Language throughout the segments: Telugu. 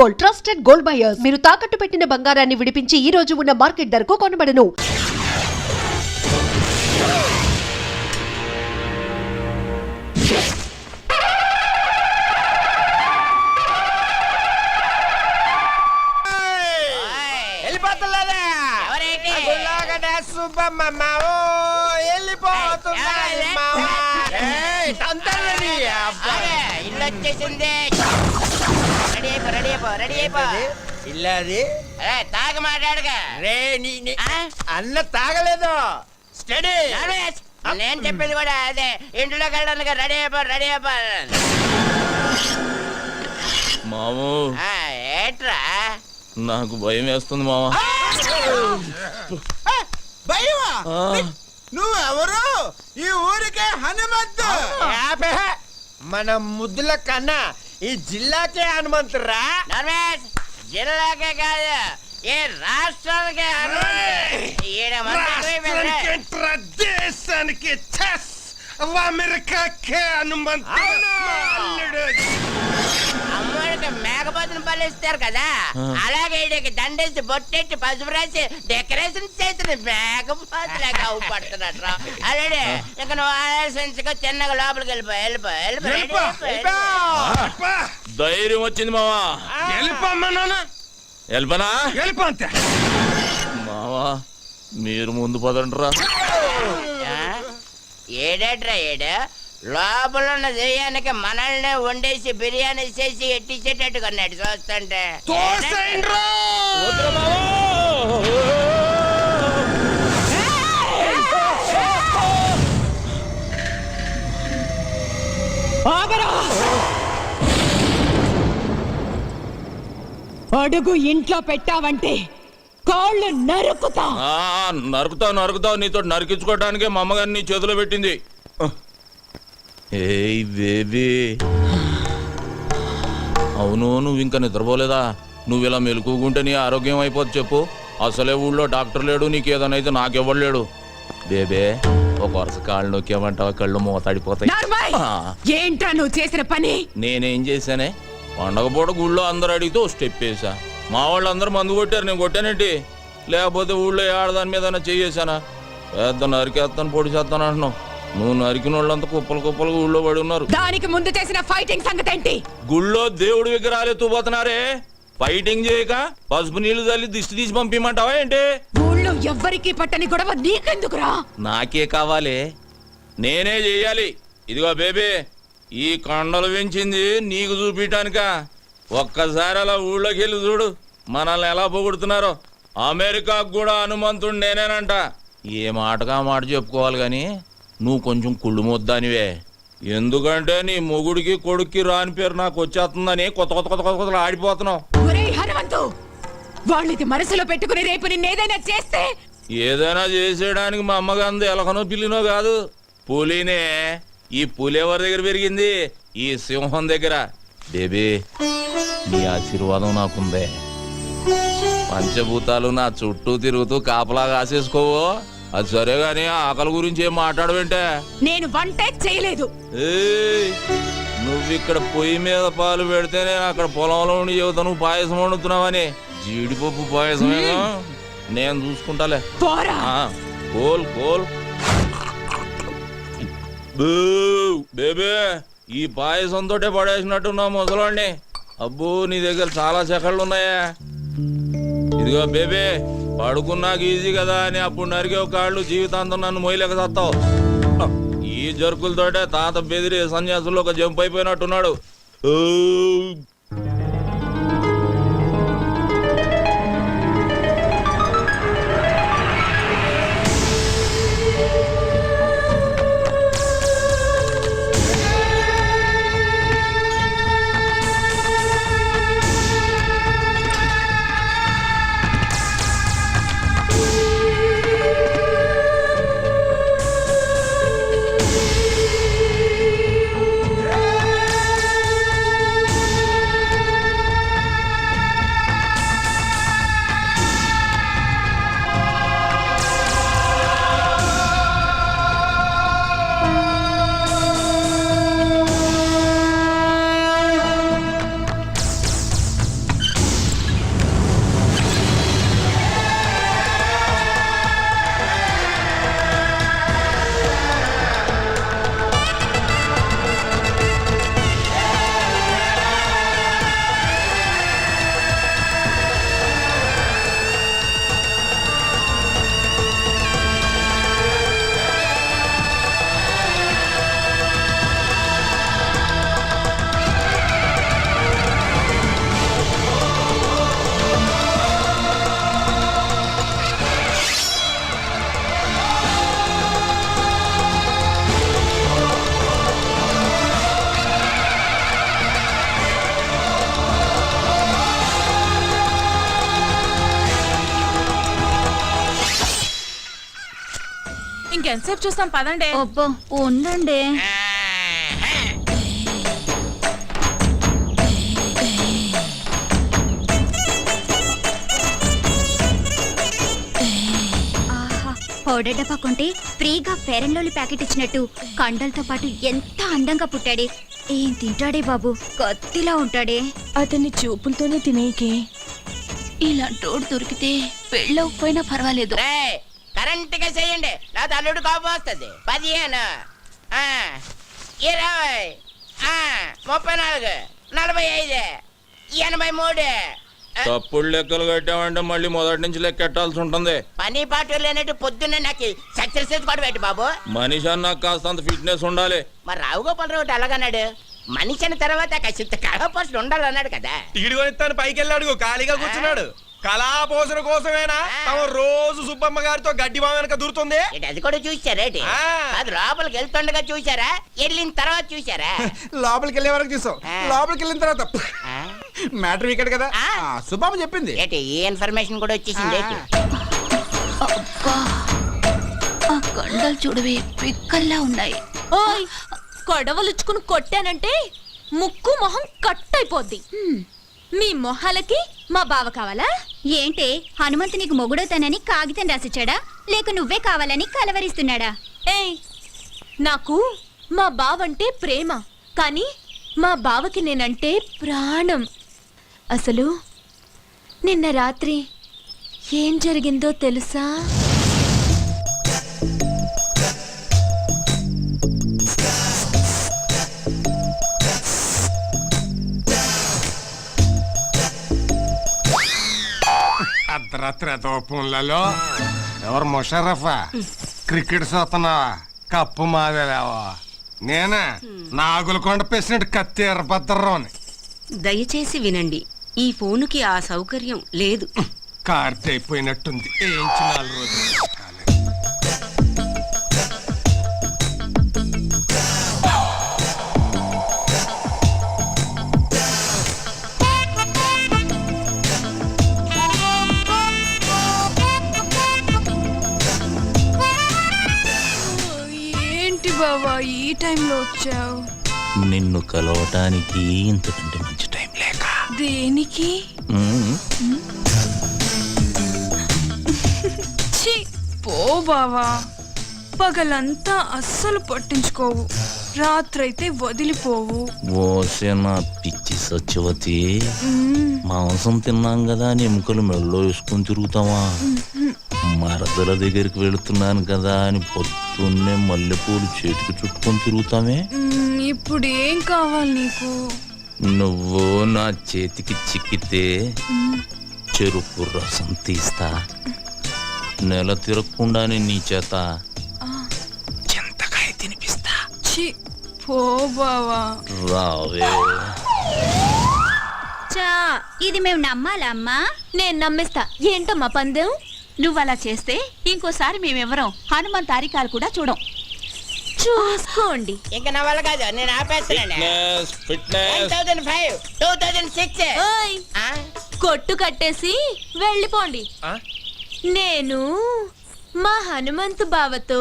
Gold, trusted gold buyers. మీరు తాకట్టు పెట్టిన బంగారాన్ని విడిపించి ఈ రోజు ఉన్న మార్కెట్ ధరకు కొనబడను. తాగ మాట్లాడగా రే అన్న తాగలేదు. స్టడీ నేను చెప్పేది కూడా అదే. ఇంట్లోకి వెళ్ళడానికి రెడీ అయిపో మాము. ఏట్రా నాకు భయం వేస్తుంది మామ. భయమా? నువ్వెవరు? ఈ ఊరికే హనుమంతు. మన ముద్దుల కన్నా ఈ జిల్లాకే హనుమంతురా. జిల్లాకే కాదు, ఏ రాష్ట్రానికే దేశానికి అమెరికాకే హనుమంతు. అమ్మడికి మేకపోతుని పలిస్తారు కదా, అలాగే ఈడికి దండేసి బొట్టెట్టి పసుపు రాసి డెకరేషన్ చేసిన మేకపోతులాగా అవుపడుతున్నట్టు. అలాగే ఇక నువ్వు ఆలోచించుకో, చిన్నగా లోపలికి వెళ్ళిపో. ధైర్యం వచ్చింది మావా. వెళ్ళిపోమ్మా నాన్న. వెళ్ళిపోనా? వెళ్ళిపో అంతే. మావా మీరు ముందు పదండ్రా. ఏడేట్రా ఏడు లోపల ఉన్న దెయ్యానికి మనల్ని వండేసి బిర్యానీ చేసి ఎట్టించేటట్టు కొన్నాడు చూస్తుంటే. అడుగు ఇంట్లో పెట్టావంటే కాళ్ళు నరుకుతావు. నరుకుతావు. నీతో నరికించుకోవడానికే మా అమ్మగారిని నీ చేతిలో పెట్టింది. ఏయ్ బేబీ, అవును నువ్వు ఇంకా నిద్రపోలేదా? నువ్వు ఇలా మెలుకుంటే నీ ఆరోగ్యం అయిపోద్ది. చెప్పు, అసలే ఊళ్ళో డాక్టర్ లేడు, నీకేదనైతే నాకెవ్వలేడు. బేబే ఒక వరుస కాళ్ళు నొక్కేమంటావా? కళ్ళు మూతాడిపోతాయి. ఏంట్రా నువ్వు చేసిన పని? నేనేం చేశానే? పండగ పూట గుళ్ళో అందరూ అడిగితే ఓ స్టెప్ వేసా. మా వాళ్ళు అందరూ మందు కొట్టారు, నేను కొట్టానేంటి? లేకపోతే ఊళ్ళో ఆడదాని మీద చేసానా? పెద్ద నరికేస్తాను, పొడి చేస్తాను అంటున్నావు. నువ్వు నరికిన వాళ్ళంతా కుప్పలు ఊళ్ళో పడి ఉన్నారు. దానికి ముందు చేసిన ఫైటింగ్ సంగతి ఏంటి? గుళ్ళో దేవుడి విగ్రహాలు ఎత్తుపోతున్నారే, ఫైటింగ్ చేయక పసుపు నీళ్లు చల్లి దిష్టి తీసి పంపిమంటావా ఏంటి? ఊళ్ళో ఎవ్వరికి పట్టని గొడవ నీకెందుకురా? నాకే కావాలి, నేనే చెయ్యాలి. ఇదిగో బేబీ, ఈ కొండలు పెంచింది నీకు చూపించడానిక. ఒక్కసారి అలా ఊళ్ళోకి వెళ్ళి చూడు, మనల్ని ఎలా పొగుడుతున్నారో. అమెరికాకు కూడా హనుమంతుడు నేనేనంట. ఏ మాటగా మాట చెప్పుకోవాలి గాని నువ్వు కొంచెం కుళ్ళు మొద్దానివే. ఎందుకంటే నీ మొగుడికి కొడుక్కి రాని పేరు నాకు వచ్చేస్తుందని కొత్త ఆడిపోతున్నావు. హనుమంతు, వాళ్ళకి మనసులో పెట్టుకుని రేపు నిన్నేదైనా చేస్తే? ఏదైనా చేసేయడానికి మా అమ్మగాంది ఎలకనో పిల్లినో కాదు, పులినే. ఈ పులి ఎవరి దగ్గర పెరిగింది? ఈ సింహం దగ్గర. బేబీ నీ ఆశీర్వాదం నాకుందే. పంచభూతాలు నా చుట్టూ తిరుగుతూ కాపలా కాసేసుకోవో. అది సరే గాని ఆకలి గురించి ఏం మాట్లాడవేంటే? నేను వంటే చేయలేదు. నువ్విక్కడ పొయ్యి మీద పాలు పెడితే నేను అక్కడ పొలంలో ఉండి చెబుతా నువ్వు పాయసం వండుతున్నావని. జీడిపప్పు పాయసమేగా, నేను చూసుకుంటాలే. కోల్ బేబే, ఈ పాయసంతో పడేసినట్టున్నా ముసలాన్ని. అబ్బో నీ దగ్గర చాలా చెక్కళ్ళు ఉన్నాయా? ఇదిగో బేబే, పడుకున్నాక ఈజీ కదా అని అప్పుడు నరికే కాళ్ళు జీవితాంతం నన్ను మొయ్యలేక చస్తావు. ఈ జరుకులతోటే తాత బెదిరి సన్యాసుల్లో ఒక జంప్ అయిపోయినట్టున్నాడు. ఇంకెంతసేపు చూస్తాం పదండి. అబ్బో ఉండండి. పౌడర్ డబ్బా కొంటే ఫ్రీగా ఫెయిర్ అండ్ లవ్లీ ప్యాకెట్ ఇచ్చినట్టు కండలతో పాటు ఎంత అందంగా పుట్టాడే. ఏం తింటాడే బాబు, కత్తిలా ఉంటాడే. అతన్ని చూపులతోనే తినేకి ఇలాంటోడు దొరికితే పెళ్ళవకపోయినా పర్వాలేదు. కరెంట్ గా చేయండి, లేదా అల్లుడు కోపం వస్తుంది. 15 20 34 45 83. తప్పుడు లెక్కలు కట్టామంటే మళ్ళీ మొదటి నుంచి లెక్కెట్టాల్సి ఉంటుంది. పని పాటు లేనట్టు పొద్దున్నే నాకు సక్సెస్ కూడా పెట్టి బాబు. మనిషి అన్నాక కాస్తంత ఫిట్నెస్ ఉండాలి. మరి రావుగోపాలరావు ఒకటి అలాగన్నాడు, మనిషి అన్న తర్వాత కాసింత కళాపోషణ ఉండాలన్నాడు కదా. టీడు కొనిస్తాను పైకి వెళ్ళాడు, ఖాళీగా కూర్చున్నాడు. కళాపోషణ కోసమేనా తమ రోజు సుబ్బమ్మ గారితో గడ్డి బావ వెనక దూరుతుంది? ఏంటి, అది కూడా చూసారేటి? అది లోపలికి వెళ్తుండగా చూసారా, వెళ్ళిన తర్వాత చూసారా? లోపలికి వెళ్ళే వరకు చూసాం, లోపలికి వెళ్ళిన తర్వాత మ్యాటర్ ఇక్కడ కదా సుబ్బమ్మ చెప్పింది. ఏంటి ఈ ఇన్ఫర్మేషన్ కూడా వచ్చేసింది ఏంటి? ఆ కండలు చూడవే పిక్కల్లా ఉన్నాయి. ఓయ్, కొడవలుచ్చుకుని కొట్టానంటే ముక్కు మొహం కట్ అయిపోద్ది. మీ మొహాలకి మా బావ కావాలా? ఏంటే హనుమంతు నీకు మొగుడవుతానని కాగితం రాసిచ్చాడా, లేక నువ్వే కావాలని కలవరిస్తున్నాడా? ఏయ్, నాకు మా బావంటే ప్రేమ, కానీ మా బావకి నేనంటే ప్రాణం. అసలు నిన్న రాత్రి ఏం జరిగిందో తెలుసా? అర్ధరాత్రి ఫోన్లలో ఎవరు ముషరఫా క్రికెట్ చూస్తున్నావా? కప్పు మాదేలేవా? నేనే నాగులకొండ ప్రెసిడెంట్ కత్తి ఎర్రభద్రరావు అని. దయచేసి వినండి, ఈ ఫోనుకి ఆ సౌకర్యం లేదు. కార్తె అయిపోయినట్టుంది, ఏంచి 4 రోజులు. ఏంటి బావా ఈ టైంలో వచ్చావు? నిన్ను కలవటానికి ఇంతకంటే మంచి టైం లేక. దేనికి? ఛీ, పో బావా, పగలంతా అస్సలు పట్టించుకోవు, రాత్రైతే వదిలిపోవు. ఓసేన పిచ్చి సత్యవతి, మాంసం తిన్నాం కదా అని ఎముకలు మెళ్ళో వేసుకొని తిరుగుతావా? మరదల దగ్గరికి వెళుతున్నాను కదా అని పొద్దున్నే మల్లెపూలు చేతికి చుట్టుకొని తిరుగుతామే. ఇప్పుడు ఏం కావాలి నీకు? నువ్వు నా చేతికి చిక్కితే చెరుకు రసం తీస్తా, నెల తిరగకుండానే నీ చేత చింతకాయ తినిపిస్తా. ఛీ, పో బావా. రావే. చా, ఇది మేము నమ్మాలా అమ్మా? నేను నమ్మేస్తా. ఏంటమ్మా పందెం? నువ్వలా చేస్తే ఇంకోసారి మేమెవరం హనుమంత్ తారికాలు కూడా చూడం. చూసుకోండి. ఇంకా నా వల్ల కాదు, నేను ఆపేస్తున్నాను. Fitness fitness 2005 2006. ఓయ్, కొట్టు కట్టేసి వెళ్ళిపోండి. నేను మా హనుమంతు బావతో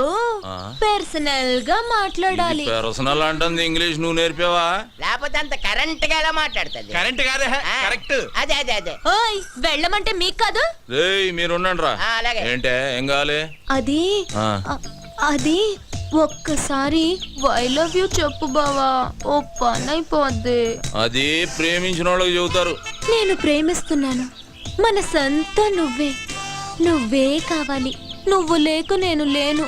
పర్సనల్ గా మాట్లాడాలి. పర్సనల్ అంటుంది ఇంగ్లీష్ నువ్వు నేర్పావా? లేకపోతే అంత కరెంట్ గా ఎలా మాట్లాడుతుంది? కరెంట్ కాదే, కరెక్ట్. అదే అదే అదే. ఓయ్, వెళ్ళమంటే మీకు కాదు. రేయ్ మీరు ఉండండి రా. అలాగే. ఏంటే ఏం కావాలి? అది అది ఒక్కసారి ఐ లవ్ యూ చెప్పు బావా, ఓ పని అయిపోద్ది. అది ప్రేమించిన వాళ్ళకి చెబుతారు. నేను ప్రేమిస్తున్నాను, మనసంతా నువ్వే, నువ్వే కావాలి, నువ్వు లేకు నేను లేను.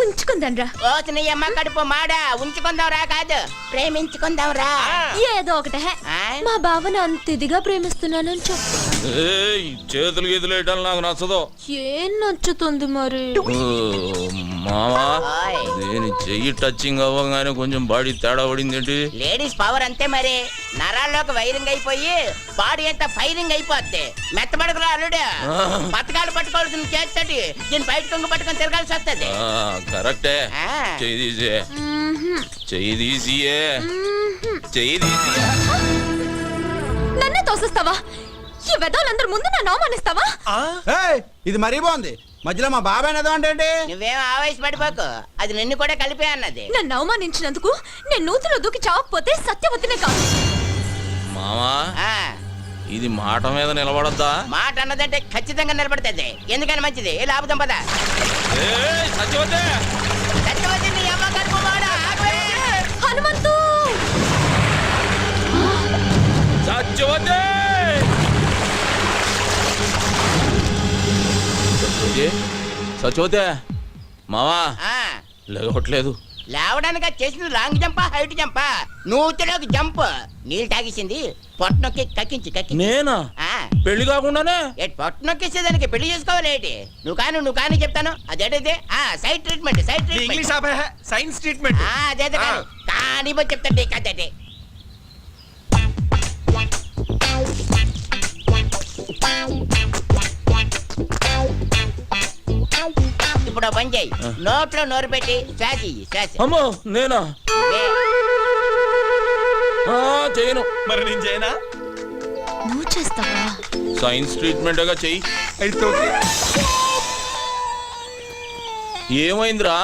ఉంచుకుందాంరా. ఓ నీ అమ్మ కడుపు మాడా, ఉంచుకుందాంరా కాదు, ప్రేమించుకుందాంరా. ఏదో ఒకటే, మా బావను అంత ఇదిగా ప్రేమిస్తున్నానని చెప్పు. ఏయ్ చేతులు గీతులు వేయటాలు నాకు నచ్చదు. ఏం నచ్చుతుంది మరి? మావా, ఓయ్. దీని చెయ్యి టచింగ్ అవ్వగానే కొంచెం బాడీ తేడా పడింది ఏంటి? లేడీస్ పవర్ అంతే మరి, నరాల్లోకి వైరింగ్ అయిపోయి బాడీ అంతా ఫైరింగ్ అయిపోద్ది. మెత్తబడుకురా అల్లుడు, పథకాలు పట్టుకోవాల్సిన చేస్తటి దీన్ని బయట కొంగు పట్టుకొని తిరగాల్సి వస్తుంది. కరెక్టే. చెయ్యి తీసే, చెయ్యి తీసియే, చెయ్యి తీసి. నన్నే తోసిస్తావా? ఈ వెదవులందరి ముందు నన్ను అవమానిస్తావా? ఇది మరీ బాగుంది. మధ్యలో మా బాబాయ్ ఏదో అంటే నువ్వేం ఆవేశపడిపోకు, అది నిన్ను కూడా కలిపే అన్నది. నన్ను అవమానించినందుకు నేను నూతిలో దూకి చావకపోతే సత్యవతినే కాదు. మావా ఆ, ఇది మాట మీద నిలబడద్దా? మాట అన్నదంటే ఖచ్చితంగా నిలబడుతుంది. ఎందుకని మంచిది, ఏ లాభం పద. ఏయ్, సత్యవతి! సత్యవతి నీ అమ్మ కడుపు మాడ, ఆగవే. హనుమంతు సత్యవతి! సత్యవతి, సత్యవతి, మావా ఆ, లేవట్లేదు. లేవడానికి అది చేసింది లాంగ్ జంపా హైట్ జంపా? నూతిలోకి జంప్. నీళ్ళు తాగేసింది, పొట్టనొక్కి కక్కించి కక్కి. నేనా? పెళ్లి కాకుండానే? పొట్ట నొక్కేసేదానికి పెళ్లి చేసుకోవాలి ఏంటి? నువ్వు కానీ చెప్తాను. అదేంటిది? Side treatment, side English treatment. Science treatment. అదే కానీ చెప్తాండి కదండి. ఇప్పుడు పని చేయి, నోట్లో నోరు పెట్టి శ్వాస ఇయ్యి, శ్వాస. అమ్మో, నేనా? చేయను. మరి నేను చేయనా? నువ్వు చేస్తావా? సైన్స్ ట్రీట్మెంట్గా చెయ్యి. అయితే ఓకే. ఏమైందిరా?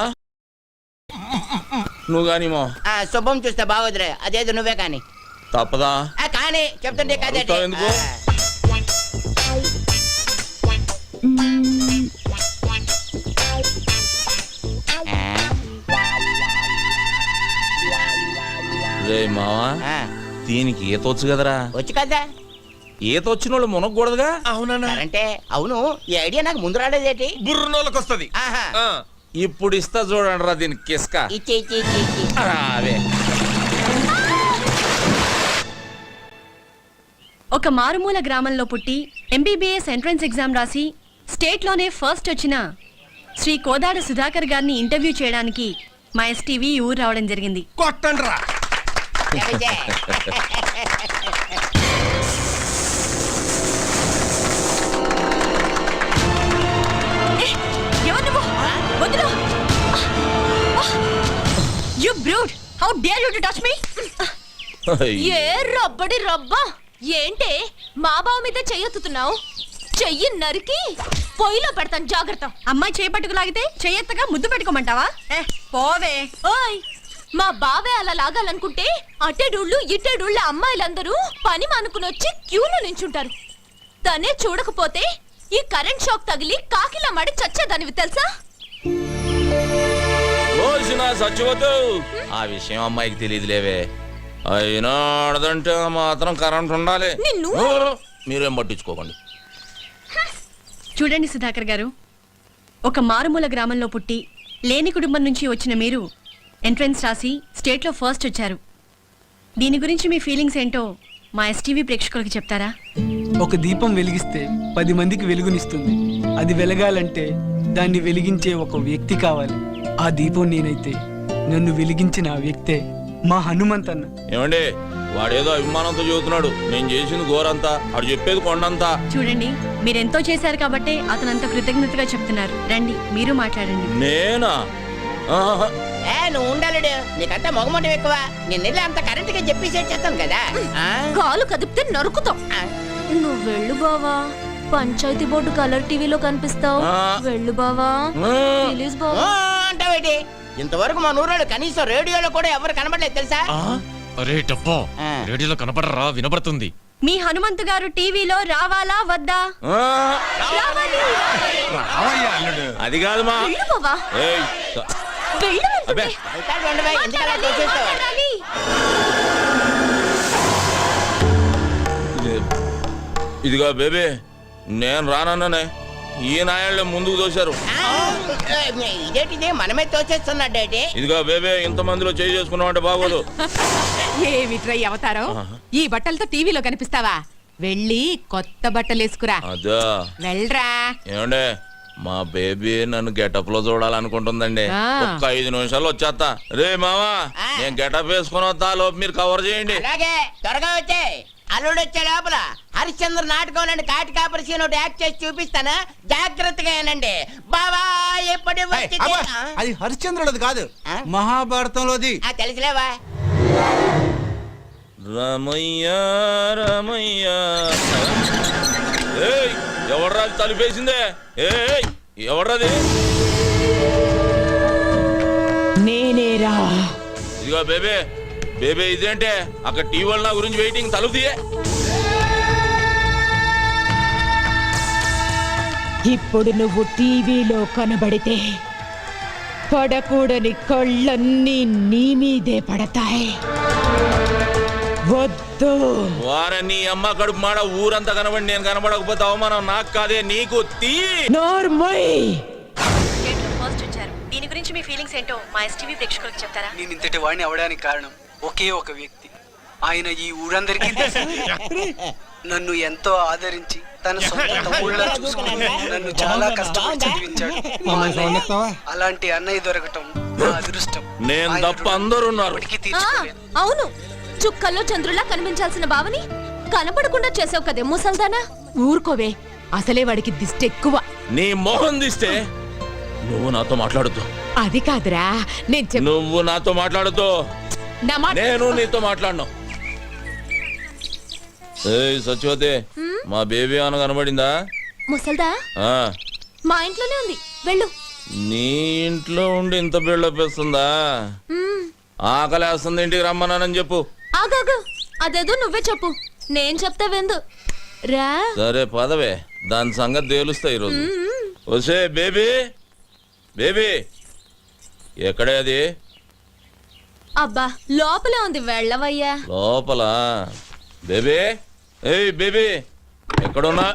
నువ్వు గాని మా శుభం చూస్తే బాగోదురే, అదేదో నువ్వే కానీ. తప్పదా? కానీ చెప్తుంటే కదండి. అడుగుతావు ఎందుకు? రే మావా, దీనికి ఈత వచ్చు కదరా? వచ్చు కదా. ఈత వచ్చిన వాళ్ళు మునగకూడదుగా? అవునా? అంటే అవును, ఈ ఐడియా నాకు ముందు రాలేదేటి? బుర్రనోళ్ళకి వస్తుంది. ఆహా. ఇప్పుడు ఇస్తా చూడండి రా దీనికి కిస్క. ఇచ్చి ఇచ్చి ఇచ్చి ఇచ్చి. అవే ఒక మారుమూల గ్రామంలో పుట్టి ఎంబీబీఎస్ ఎంట్రన్స్ ఎగ్జామ్ రాసి స్టేట్లోనే ఫస్ట్ వచ్చిన శ్రీ కోదాడ సుధాకర్ గారిని ఇంటర్వ్యూ చేయడానికి మా ఎస్టీవీ ఊరు రావడం జరిగింది. కొట్టండి రా. ఎవరిదే? ఎవరు నువ్వు? వదిలు! You brute! How dare you to touch me? ఏ రబ్బడి రబ్బా, ఏంటే మా బావ మీద చెయ్యెత్తుతున్నావు? చెయ్యి నరికి పొయ్యిలో పెడతాను, జాగ్రత్త. అమ్మాయి చేపట్టుకు లాగితే చెయ్యెత్తగా ముద్దు పెట్టుకోమంటావా? పోవే. ఓయ్, మా బావే అలా లాగాలనుకుంటే అటెడుళ్ళు ఇటెడుళ్ళ అమ్మాయిలందరూ పని మానుకుని వచ్చి క్యూలో నించుంటారు. తనే చూడకపోతే ఈ కరెంట్ షాక్ తగిలి కాకిలా మడి చచ్చేదానివి తెలుసా? సచ్చిపోతు ఆ విషయం అమ్మాయికి తెలియదులేవే. అయినా ఆడదంటే మాత్రం కరెంట్ ఉండాలి. నిన్ను మీరేం పట్టించుకోకండి. చూడండి సుధాకర్ గారు, ఒక మారుమూల గ్రామంలో పుట్టి లేని కుటుంబం నుంచి వచ్చిన మీరు ఎంట్రన్స్ రాసి స్టేట్లో ఫస్ట్ వచ్చారు. దీని గురించి మీ ఫీలింగ్స్ ఏంటో మా ఎస్టీవీ ప్రేక్షకులకు చెప్తారా? ఒక దీపం వెలిగిస్తే 10 మందికి వెలుగునిస్తుంది. అది వెలగాలంటే దాన్ని వెలిగించే ఒక వ్యక్తి కావాలి. ఆ దీపం నేనైతే నన్ను వెలిగించిన ఆ వ్యక్తే మా హనుమంతన్న. ఏమండి, వాడేదో అభిమానంతో చెబుతున్నాడు. నేను చేసింది ఘోరంతా, వాడు చెప్పేది కొండంతా. చూడండి, మీరెంతో చేశారు కాబట్టే అతనంత కృతజ్ఞతగా చెప్తున్నారు. రండి, మీరు మాట్లాడండి. నేనా? ఆహా. నువ్వు ఉండాలడు, నీకంతా మొగమటం ఎక్కువ. నేను అంత కరెంట్ గా చెప్పేసి చేస్తాను కదా. కాలు కదిపితే నరుకుతాం. నువ్వు వెళ్ళు బావా, పంచాయతీ బోర్డు కలర్ టీవీలో కనిపిస్తావు. వెళ్ళు బావా, ప్లీజ్ బావా. అంటావేటి? ఇంతవరకు మా నూరోళ్ళు కనీసం రేడియోలో కూడా ఎవరు కనబడలేదు తెలుసా? అరే టప్పా, రేడియోలో కనపడరా, వినపడుతుంది. మీ హనుమంతు గారు టీవీలో రావాలా వద్దా? రావాలి. రావయ్యా అల్లుడు. అది కాదు మా. వెళ్ళు బావా, ఏయ్, వెళ్ళు. అబ్బే. వెళ్తాడు ఉండవే, ఎందుకు అలా చేసేస్తావు? మాట్లాడాలి. ఇదిగో బేబీ, నేను రానన్నానే. ఈ నాయాళ్ళే ముందుకు దోశారు. ఇదేంటిది మనమే తోచేస్తున్నాడేటి? ఇదిగో బేబీ, ఇంత మందిలో చేయి చేసుకున్నావు అంటే బాగోదు. ఏమిట్రా అవతారం? ఈ బట్టలతో టీవీలో కనిపిస్తావా? వెళ్ళి కొత్త బట్టలు వేసుకురా. అదా వెళ్ళరా. ఏమండే, మా బేబీ నన్ను గెటప్ లో చూడాలనుకుంటుందండి. ఒక్క 5 నిమిషాలు వచ్చేస్తా. రే మావా, నేను గెటప్ వేసుకుని వస్తా, లోపు మీరు కవర్ చేయండి. అలాగే, త్వరగా వచ్చే. అల్లుడు వచ్చే లోపల హరిశ్చంద్ర నాటకం కాటి కాపరి సీన్ ఒకటి యాక్ట్ చేసి చూపిస్తాను, జాగ్రత్తగా ఏనండి బావా. ఎప్పటి అది హరిశ్చంద్రుడిది కాదు, మహాభారతంలోది. తెలుసులేవా? రమయ్య రమయ్య. ఏయ్, ఎవడ్రా తలుపేసిందే? ఏయ్, ఎవరది? నేనేరా. ఇదిగో బేబే, బేబే ఇదేంటే అక్కడ టీవీ వాళ్ళ నా గురించి వెయిటింగ్, తలుపు తీయే. ఇప్పుడు నువ్వు టీవీలో కనబడితే పడకూడని కళ్ళన్నీ నీ మీదే పడతాయి. వద్దు. వారే నీ అమ్మ కడుపు మాడ ఊరంతా కనబడి నేను కనబడకపోతే అవమానం నాకు కాదే నీకు. తీ నోర్మై. స్టేట్లో ఫస్ట్ వచ్చారు. దీని గురించి మీ ఫీలింగ్స్ ఏంటో మా ఎస్టీవీ ప్రేక్షకులకు చెప్తారా? నేను ఇంతటి వాడిని అవడానికి కారణం ఒకే ఒక వ్యక్తి. ఆయన ఈ ఊరందరికీ తెలుసు. నన్ను ఎంతో ఆదరించి తన సొంత తమ్ముళ్ళ చూసుకుని నన్ను చాలా కష్టపడి చదివించాడు. అలాంటి అన్నయ్య దొరకటం నా అదృష్టం. నేను తప్ప అందరూ ఉన్నారు. అవును, చుక్కల్లో చంద్రులా కనిపించాల్సిన బావని కనపడకుండా చేసావు కదే ముసల్దానా. ఊరుకోవే, అసలే వాడికి దిష్టి ఎక్కువ. నీ మొహం దిస్తే నువ్వు నాతో మాట్లాడుతూ. అది కాదురా, నువ్వు నాతో మాట్లాడుతూ నేను నీతో మాట్లాడను. సత్యవతి, మా బేబీ అన్న కనబడిందా? ముసల్దా మా ఇంట్లోనే ఉంది, వెళ్ళు. నీ ఇంట్లో ఉండి ఇంత బిల్డప్ వేస్తుందా? ఆకలేస్తుంది, ఇంటికి రమ్మన్నానని చెప్పు. ఆగాగు, అదేదో నువ్వే చెప్పు, నేను చెప్తా వెందు రా. సరే పదవే, దాని సంగతి తేలుస్తా ఈరోజు. వసే బేబీ, బేబీ ఎక్కడే అది? అబ్బా లోపలే ఉంది, వెళ్ళవయ్యా. లోపల? బేబీ, ఏయ్ బేబీ ఎక్కడున్నా?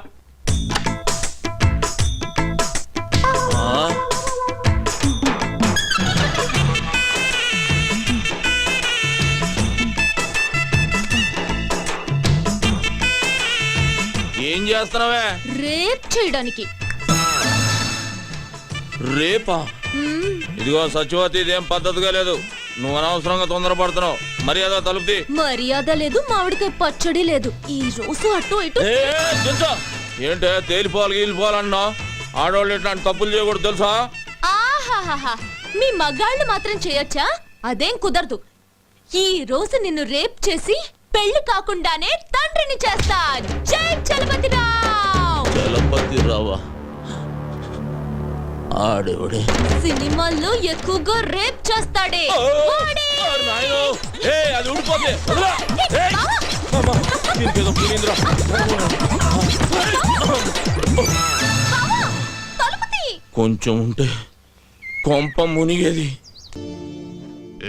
ఏం చేస్తున్నావే? రేప్ చేయడానికి. రేపా? ఇదిగో సత్యవతి, ఇదేం పద్ధతిగా లేదు. నువ్వు అనవసరంగా తొందరపడుతున్నావు. మర్యాద తలుపుది. మర్యాద లేదు, మామిడికాయ పచ్చడి లేదు. ఈ రోజు అటు ఇటు. ఏంటే తేలిపోవాలి గీలిపోవాలన్నా? ఆడవాళ్ళు ఇట్లాంటి తప్పులు చేయకూడదు తెలుసా? ఆహాహా, మీ మగాళ్ళు మాత్రం చేయొచ్చా? అదేం కుదరదు. ఈ రోజు నిన్ను రేప్ చేసి పెళ్లి కాకుండానే తండ్రిని చేస్తా. జై చలపతిరావు. చలపతిరావా? ఆడేవాడే సినిమాల్లో ఎక్కువగా రేప్ చేస్తాడే. అది ఊడిపోతే కొంచెం ఉంటే కొంప మునిగేది.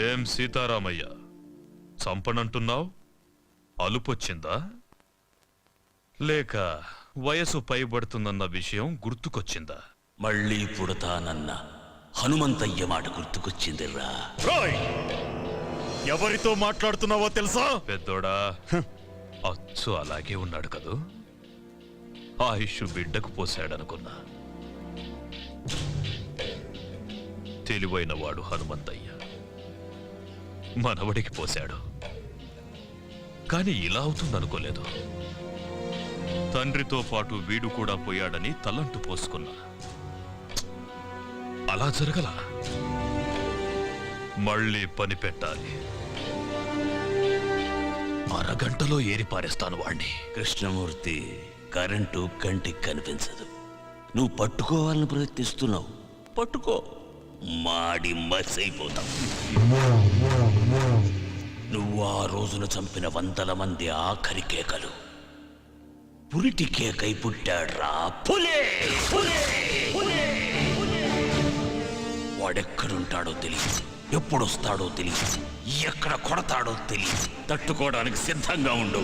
ఏం సీతారామయ్య, చంపనంటున్నావు? అలుపొచ్చిందా? లేక వయసు పైబడుతుందన్న విషయం గుర్తుకొచ్చిందా? మళ్ళీ పుడతానన్న హనుమంతయ్య మాట గుర్తుకొచ్చిందిరా. ఎవరితో మాట్లాడుతున్నావో తెలుసా? పెద్దోడా, అచ్చు అలాగే ఉన్నాడు కదూ. ఆయుష్ బిడ్డకు పోసాడనుకున్నా. తెలివైన వాడు హనుమంతయ్య మనవడికి పోశాడు. కాని ఇలా అవుతుందనుకోలేదు. తండ్రితో పాటు వీడు కూడా పోయాడని తలంటు పోసుకున్నా. అలా జరగల. మళ్ళీ పని పెట్టాలి. అరగంటలో ఏరిపారేస్తాను వాణ్ణి. కృష్ణమూర్తి, కరెంటు కంటికి కనిపించదు. నువ్వు పట్టుకోవాలని ప్రయత్నిస్తున్నావు. పట్టుకో, మాడి మసైపోతావు. నువ్వు ఆ రోజున చంపిన 100 మంది ఆఖరి కేకలు పురిటి కేకై పుట్టాడ్రా. పులే! వాడెక్కడుంటాడో తెలియదు, ఎప్పుడొస్తాడో తెలియదు, ఎక్కడ కొడతాడో తెలియదు. తట్టుకోవడానికి సిద్ధంగా ఉండు.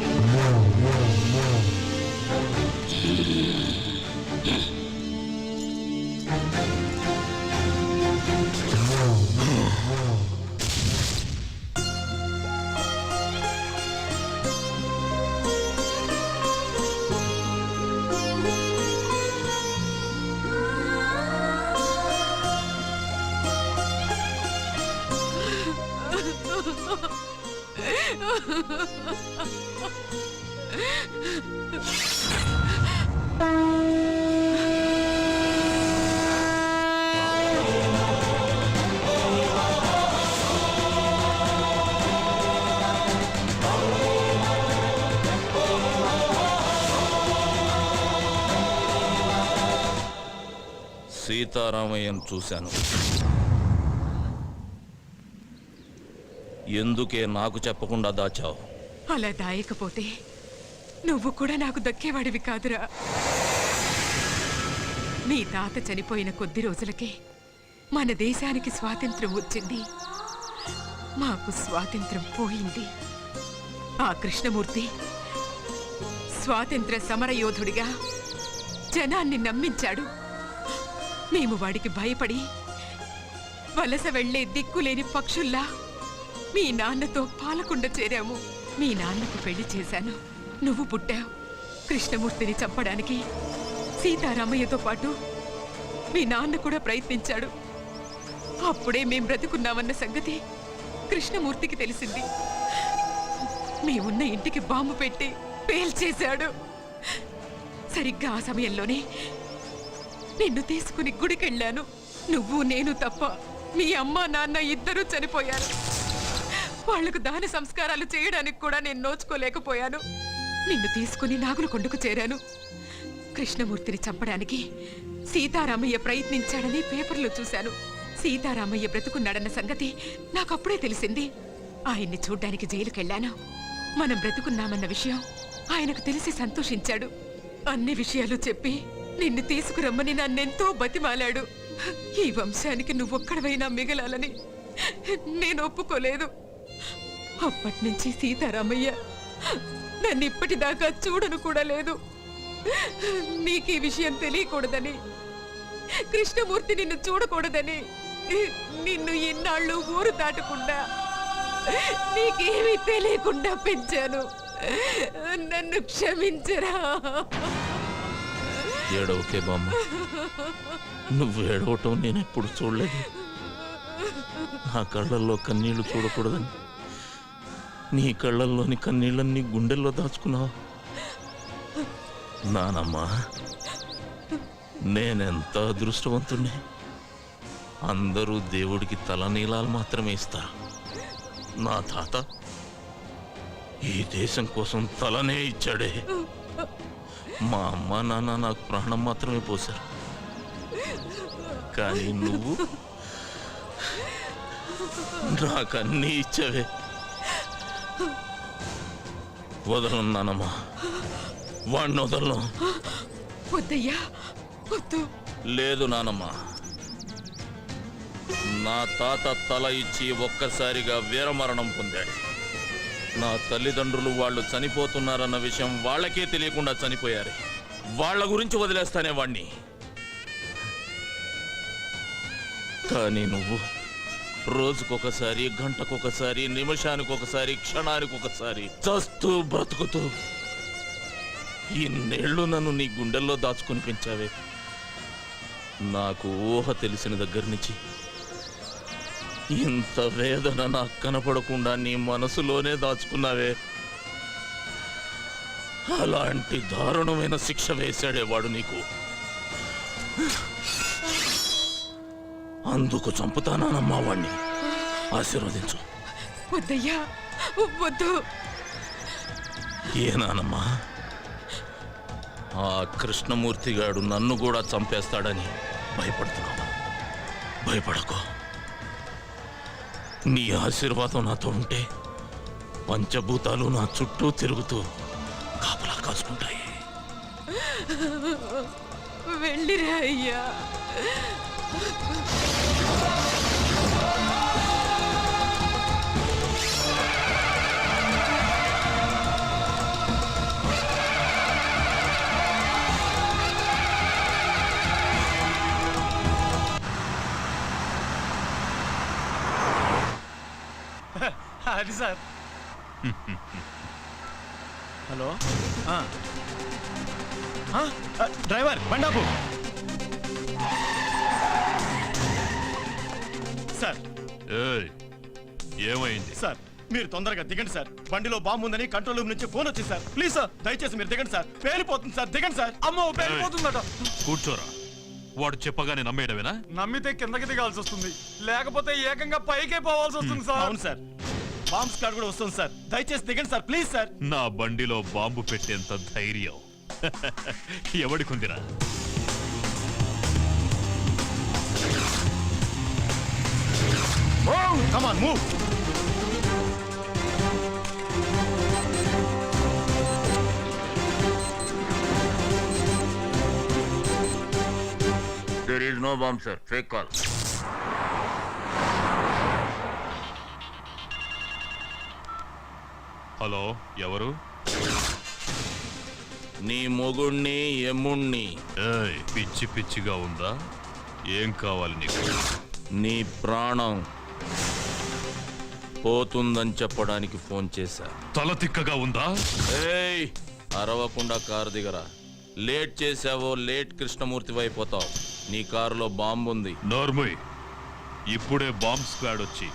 సీతారామయ్యను చూశాను. ఎందుకే నాకు చెప్పకుండా దాచావు? అలా దాయకపోతే నువ్వు కూడా నాకు దక్కేవాడివి కాదురా. నీ తాత చనిపోయిన కొద్ది రోజులకే మన దేశానికి స్వాతంత్రం వచ్చింది, మాకు స్వాతంత్రం పోయింది. ఆ కృష్ణమూర్తి స్వాతంత్ర సమరయోధుడిగా జనాన్ని నమ్మించాడు. మేము వాడికి భయపడి వలస వెళ్లే దిక్కులేని పక్షుల్లా మీ నాన్నతో పాలకుండ చేరాము. మీ నాన్నకు పెళ్లి చేశాను, నువ్వు పుట్టావు. కృష్ణమూర్తిని చంపడానికి సీతారామయ్యతో పాటు మీ నాన్న కూడా ప్రయత్నించాడు. అప్పుడే మేం బ్రతుకున్నామన్న సంగతి కృష్ణమూర్తికి తెలిసింది. మేమున్న ఇంటికి బాంబు పెట్టి పేల్చేశాడు. సరిగ్గా ఆ సమయంలోనే నిన్ను తీసుకుని గుడికెళ్ళాను. నువ్వు నేను తప్ప మీ అమ్మ నాన్న ఇద్దరూ చనిపోయారు. వాళ్లకు దాన సంస్కారాలు చేయడానికి కూడా నేను నోచుకోలేకపోయాను. నిన్ను తీసుకుని నాగులకొండకు చేరాను. కృష్ణమూర్తిని చంపడానికి సీతారామయ్య ప్రయత్నించాడని పేపర్లో చూశాను. సీతారామయ్య బ్రతుకున్నాడన్న సంగతి నాకప్పుడే తెలిసింది. ఆయన్ని చూడ్డానికి జైలుకెళ్ళాను. మనం బ్రతుకున్నామన్న విషయం ఆయనకు తెలిసి సంతోషించాడు. అన్ని విషయాలు చెప్పి నిన్ను తీసుకురమ్మని నన్నెంతో బతిమాలాడు. ఈ వంశానికి నువ్వొక్కడవైనా మిగలాలని నేను ఒప్పుకోలేదు. అప్పటినుంచి సీతారామయ్య నన్ను ఇప్పటిదాకా చూడను కూడా లేదు. నీకు ఈ విషయం తెలియకూడదని, కృష్ణమూర్తి నిన్ను చూడకూడదని నిన్ను ఇన్నాళ్ళు ఊరు దాటకుండా నీకేమీ తెలియకుండా పెంచాను. నన్ను క్షమించరా. ఏడవకే బామ్మ, నువ్వు ఏడవటం నేను ఎప్పుడు చూడలేదు. నా కళ్ళల్లో కన్నీళ్లు చూడకూడదని నీ కళ్ళల్లోని కన్నీళ్ళని గుండెల్లో దాచుకున్నావు. నానమ్మా, నేనెంత అదృష్టవంతుణ్ణి. అందరూ దేవుడికి తలనీలాలు మాత్రమే ఇస్తారు. నా తాత ఈ దేశం కోసం తలనే ఇచ్చాడే. మా అమ్మ నాన్న నాకు ప్రాణం మాత్రమే పోశారు. కానీ నువ్వు నాకన్నీ ఇచ్చావే. వదలను నానమ్మా, వాడిని వదలను. వద్దయ్యా, వద్దు. లేదు నానమ్మా, నా తాత తల ఇచ్చి ఒక్కసారిగా వీరమరణం పొందాడు. నా తల్లిదండ్రులు వాళ్ళు చనిపోతున్నారన్న విషయం వాళ్ళకే తెలియకుండా చనిపోయారు. వాళ్ళ గురించి వదిలేస్తానే వాణ్ణి. కానీ నువ్వు రోజుకొకసారి, గంటకొకసారి, నిమిషానికొకసారి, క్షణానికొకసారి చస్తూ బ్రతుకుతూ ఇన్నేళ్లు నన్ను నీ గుండెల్లో దాచుకుని పెంచావే. నాకు ఊహ తెలిసిన దగ్గర నుంచి ఇంత వేదన నాకు కనపడకుండా నీ మనసులోనే దాచుకున్నావే. అలాంటి దారుణమైన శిక్ష వేశాడేవాడు నీకు. అందుకు చంపుతానమ్మా వాణ్ణి. ఆశీర్వదించు. వద్దయ్యా, వద్దు. ఏనానమ్మా, ఆ కృష్ణమూర్తిగాడు నన్ను కూడా చంపేస్తాడని భయపడుతున్నావు. భయపడకు. నీ ఆశీర్వాదం నాతో ఉంటే పంచభూతాలు నా చుట్టూ తిరుగుతూ కాపలా కాసుకుంటాయి. వెళ్ళిరా అయ్యా. అది సార్. హలో, డ్రైవర్ బండాపు సార్. ఏమైంది సార్, మీరు తొందరగా దిగండి సార్. బండిలో బాంబు ఉందని కంట్రోల్ రూమ్ నుంచి ఫోన్ వచ్చింది సార్. ప్లీజ్ సార్, దయచేసి మీరు దిగండి సార్. పేలిపోతుంది సార్, దిగండి సార్. అమ్మో, పేలిపోతుందట. కూర్చోరా. వాడు చెప్పగానే నమ్మేయడమేనా? నమ్మితే కిందకి దిగాల్సి వస్తుంది, లేకపోతే ఏకంగా పైకే పోవాల్సి వస్తుంది సార్. అవును సార్, బాంబ్ స్క్వాడ్ కూడా వస్తుంది సార్. దయచేసి దిగండి సార్, ప్లీజ్ సార్. నా బండిలో బాంబు పెట్టేంత ధైర్యం ఎవడికుందిరా? Come on, move. There is no bomb, sir. Fake call. Hello, ఎవరు? నీ మొగుణ్ణి ఎమ్ముణ్ణి. ఏయ్, పిచ్చి పిచ్చిగా ఉందా? ఏం కావాలి నీకు? నీ ప్రాణం పోతుందని చెప్పడానికి ఫోన్ చేశా. తల తిక్కగా ఉందా? ఏయ్, అరవకుండా కారు దిగరా. లేట్ చేసావో లేట్ కృష్ణమూర్తి అయిపోతావు. నీ కారులో బాంబు ఉంది. నోర్మయ్, ఇప్పుడే బాంబ్ స్క్వాడ్ వచ్చి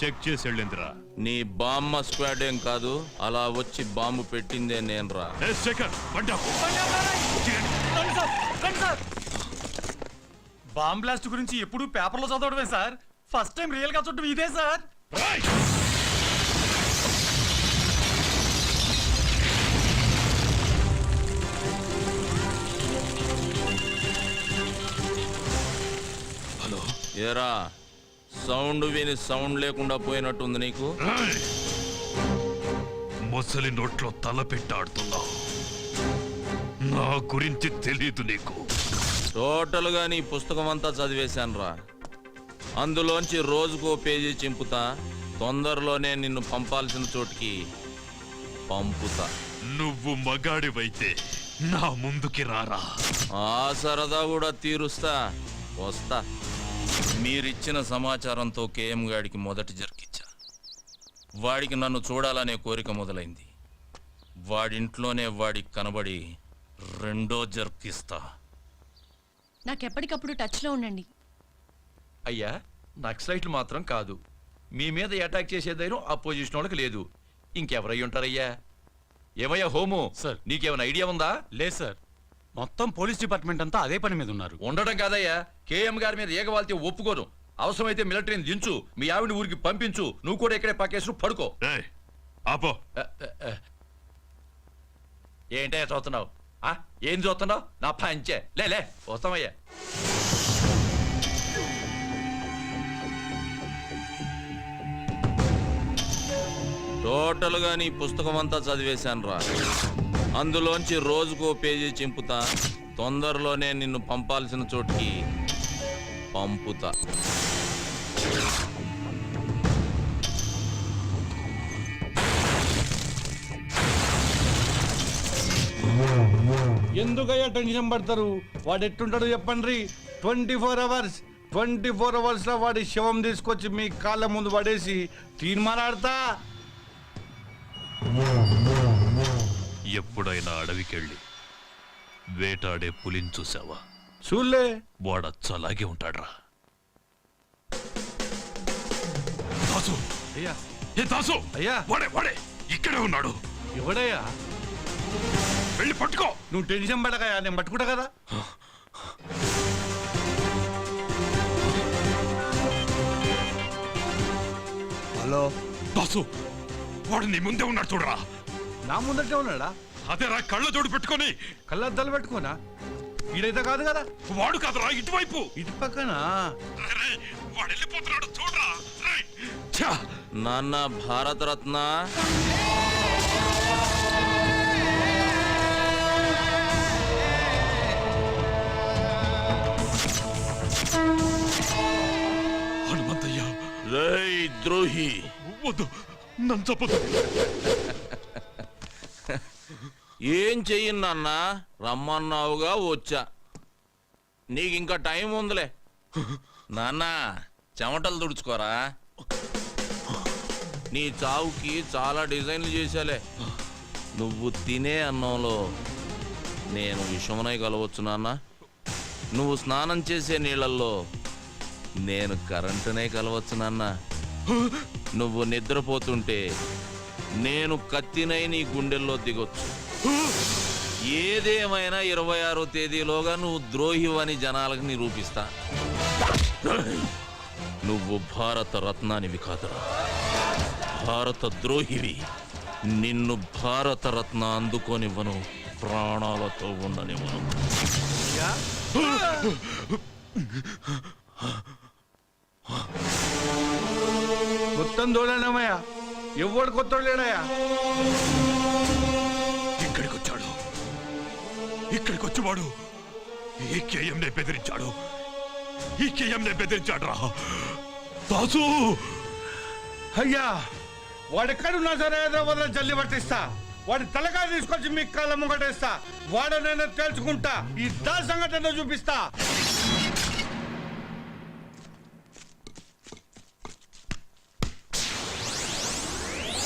చెక్ చేసి వెళ్ళిందిరా. నీ బామ్మ స్క్వాడ్ ఏం కాదు, అలా వచ్చి బాంబు పెట్టిందే నేనురా. బాంబ్ బ్లాస్ట్ గురించి ఎప్పుడు పేపర్లో చదవడమే సార్. ఫస్ట్ టైం రియల్ గా చూడటం ఇదే సార్. ఏరా, సౌండ్ విని సౌండ్ లేకుండా పోయినట్టుంది నీకు. మొసలి నోట్లో తల పెట్టాడుతున్నావు. నా గురించి తెలీదు నీకు. టోటల్ గా నీ పుస్తకం అంతా చదివేశానురా. అందులోంచి రోజుకో పేజీ చింపుతా. తొందరలోనే నిన్ను పంపాల్సిన చోటికి పంపుతా. నువ్వు మగాడివైతే నా ముందుకి రారా. ఆ సరదా కూడా తీరుస్తా. వస్తా. మీరిచ్చిన సమాచారంతో కేఎం గాడికి మొదటి జరికిచ్చా. వాడికి నన్ను చూడాలనే కోరిక మొదలైంది. వాడింట్లోనే వాడికి కనబడి రెండో జర్కిస్తా. నాకెప్పటికప్పుడు టచ్లో ఉండండి. అయ్యా, నక్సలైట్లు మాత్రం కాదు, మీ మీద అటాక్ చేసే ధైర్యం అపోజిషన్ వాళ్ళకి లేదు. ఇంకెవరై ఉంటారయ్యా? ఏమయ్యా హోము, సార్ నీకేమైనా ఐడియా ఉందా? లేదు సార్, మొత్తం పోలీస్ డిపార్ట్మెంట్ అంతా అదే పని మీద ఉన్నారు. ఉండడం కాదయ్యా, కేఎం గారి మీద ఏగవాల్తే ఒప్పుకోను. అవసరమైతే మిలిటరీని దించు, మీ ఆవిడ ఊరికి పంపించు. నువ్వు కూడా ఇక్కడే పక్కేసు పడుకో. ఆపో. ఏంటయ్యా చూస్తున్నావు? ఏం చూస్తున్నావు? నా పంచే లే వస్తామయ్యా. టోటల్ గా నీ పుస్తకం అంతా చదివేశానురా. అందులోంచి రోజుకో పేజీ చింపుతా. తొందరలోనే నిన్ను పంపాల్సిన చోటికి పంపుతా. ఎందుకయ్యా టెన్షన్ పడతారు? వాడు ఎట్టుంటాడు చెప్పండి. 24 అవర్స్ 24 అవర్స్ లో వాడి శవం తీసుకొచ్చి మీ కాళ్ళ ముందు పడేసి తీర్మానాడతా. ఎప్పుడైనా అడవికెళ్ళి వేటాడే పులిని చూసావా? చూలే. వాడచ్చలాగే ఉంటాడ్రా. దాసు, అయ్యా. ఏ దాసు, అయ్యా. వాడే ఇక్కడే ఉన్నాడు. ఎవడయ్యా? వెళ్ళి పట్టుకో. నువ్వు టెన్షన్ పడకయ్యా, నేను పట్టుకుంటా కదా. హలో దాసు, వాడు నీ ముందే ఉన్నాడు చూడరా. నా ముందటే ఉన్నాడా? అదేరా, కళ్ళ జోడు పెట్టుకొని. కళ్ళద్దాలు పెట్టుకోనా? ఈడైతే కాదు కదా. వాడు కాదురా, ఇటువైపు. ఇటు పక్కన. వాడు వెళ్ళిపోతున్నాడు చూడరా. నాన్న భారతరత్న, హనుమంతయ్య. రేయ్ ద్రోహి, వద్దు, నన్ను చెప్పదు. ఏం చెయ్యి నాన్న, రమ్మన్నావుగా వచ్చా. నీకు ఇంకా టైం ఉందిలే. నాన్న, చెమటలు తుడుచుకోరా. నీ చావుకి చాలా డిజైన్లు చేశాలే. నువ్వు తినే అన్నంలో నేను విషమునై కలవచ్చు నాన్న. నువ్వు స్నానం చేసే నీళ్ళల్లో నేను కరెంటునే కలవచ్చు నాన్న. నువ్వు నిద్రపోతుంటే నేను కత్తినై నీ గుండెల్లో దిగొచ్చు. ఏదేమైనా 26వ తేదీలోగా నువ్వు ద్రోహివని జనాలకు నిరూపిస్తా. నువ్వు భారత రత్నానివి కాదురా, భారత ద్రోహివి. నిన్ను భారత రత్న అందుకోనివ్వను, ప్రాణాలతో ఉండనివ్వను. మొత్తం దోడనమయ్యా, ఎవడు కొత్త లేడయ్యా. ఇక్కడికి వచ్చాడు. ఇక్కడికి వచ్చేవాడు ఈ కేఎంనే బెదిరించాడు. ఈ కేఎంనే బెదిరించాడు రా దాసు. అయ్యా, వాడెక్కడున్నా సరే హైదరాబాద్లో జల్లి పట్టిస్తా. వాడి తలకాయ తీసుకొచ్చి మీ కాళ్ళ ముంగటేస్తా. వాడనైనా తేల్చుకుంటా. ఈ దా సంఘటన చూపిస్తా.